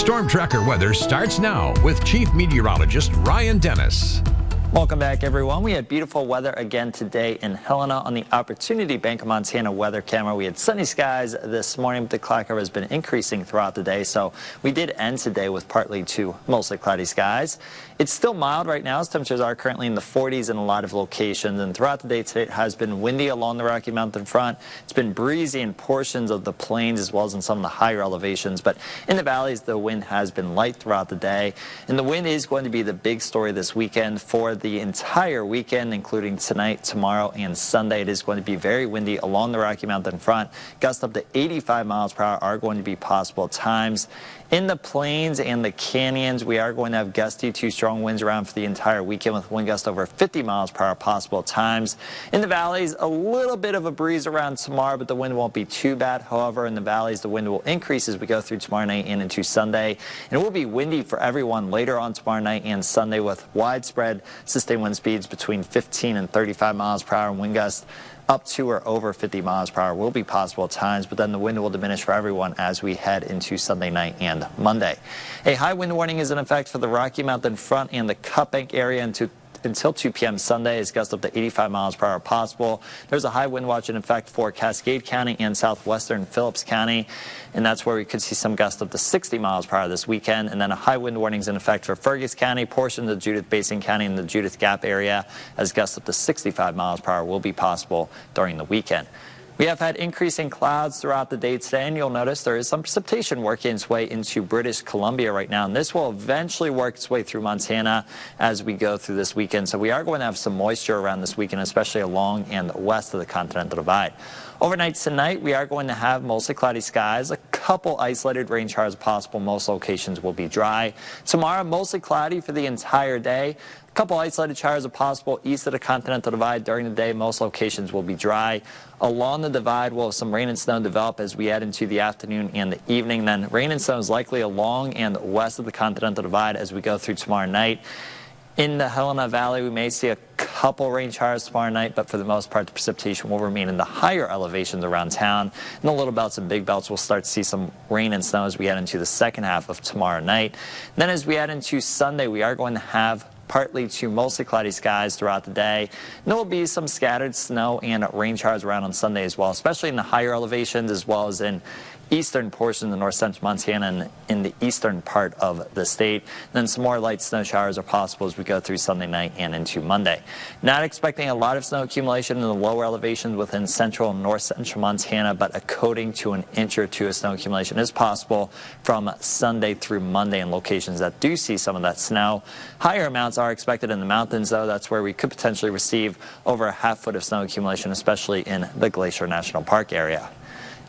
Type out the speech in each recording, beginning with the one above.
Storm Tracker weather starts now with Chief Meteorologist Ryan Dennis. Welcome back, everyone. We had beautiful weather again today in Helena on the Opportunity Bank of Montana weather camera. We had sunny skies this morning, but the cloud cover has been increasing throughout the day. So we did end today with partly to mostly cloudy skies. It's still mild right now as temperatures are currently in the 40s in a lot of locations. And throughout the day today, it has been windy along the Rocky Mountain front. It's been breezy in portions of the plains as well as in some of the higher elevations. But in the valleys, the wind has been light throughout the day. And the wind is going to be the big story this weekend for the entire weekend, including tonight, tomorrow, and Sunday. It is going to be very windy along the Rocky Mountain front. Gusts up to 85 miles per hour are going to be possible at times. In the plains and the canyons, we are going to have gusty to strong winds around for the entire weekend with wind gusts over 50 miles per hour possible at times. In the valleys, a little bit of a breeze around tomorrow, but the wind won't be too bad. However, in the valleys, the wind will increase as we go through tomorrow night and into Sunday. And it will be windy for everyone later on tomorrow night and Sunday with widespread sustained wind speeds between 15 and 35 miles per hour and wind gusts up to or over 50 miles per hour will be possible at times, but then the wind will diminish for everyone as we head into Sunday night and Monday. A high wind warning is in effect for the Rocky Mountain front and the Cut Bank area until 2 p.m. Sunday. Is gusts up to 85 miles per hour possible. There's a high wind watch in effect for Cascade County and southwestern Phillips County, and that's where we could see some gusts up to 60 miles per hour this weekend. And then a high wind warning is in effect for Fergus County, portions of Judith Basin County, and the Judith Gap area, as gusts up to 65 miles per hour will be possible during the weekend. We have had increasing clouds throughout the day today, and you'll notice there is some precipitation working its way into British Columbia right now, and this will eventually work its way through Montana as we go through this weekend. So we are going to have some moisture around this weekend, especially along and west of the Continental Divide. Overnight tonight, we are going to have mostly cloudy skies. A couple isolated rain showers possible. Most locations will be dry. Tomorrow, mostly cloudy for the entire day. A couple isolated showers are possible east of the Continental Divide during the day. Most locations will be dry. Along the divide, we'll have some rain and snow develop as we head into the afternoon and the evening. Then rain and snow is likely along and west of the Continental Divide as we go through tomorrow night. In the Helena Valley, we may see a couple rain showers tomorrow night, but for the most part, the precipitation will remain in the higher elevations around town. In the little belts and big belts, we'll start to see some rain and snow as we head into the second half of tomorrow night. Then as we head into Sunday, we are going to have partly to mostly cloudy skies throughout the day. And there will be some scattered snow and rain showers around on Sunday as well, especially in the higher elevations as well as in eastern portion of the north central Montana and in the eastern part of the state. And then some more light snow showers are possible as we go through Sunday night and into Monday. Not expecting a lot of snow accumulation in the lower elevations within central and north central Montana, but a coating to an inch or two of snow accumulation is possible from Sunday through Monday in locations that do see some of that snow. Higher amounts are expected in the mountains, though. That's where we could potentially receive over a half foot of snow accumulation, especially in the Glacier National Park area.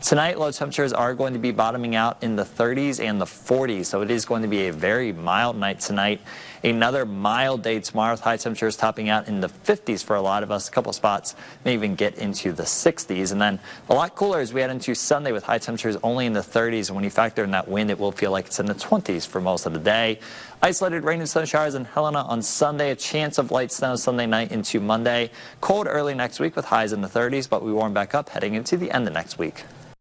Tonight, low temperatures are going to be bottoming out in the 30s and the 40s, so it is going to be a very mild night tonight. Another mild day tomorrow with high temperatures topping out in the 50s for a lot of us. A couple spots may even get into the 60s. And then a lot cooler as we head into Sunday with high temperatures only in the 30s. And when you factor in that wind, it will feel like it's in the 20s for most of the day. Isolated rain and snow showers in Helena on Sunday. A chance of light snow Sunday night into Monday. Cold early next week with highs in the 30s, but we warm back up heading into the end of next week.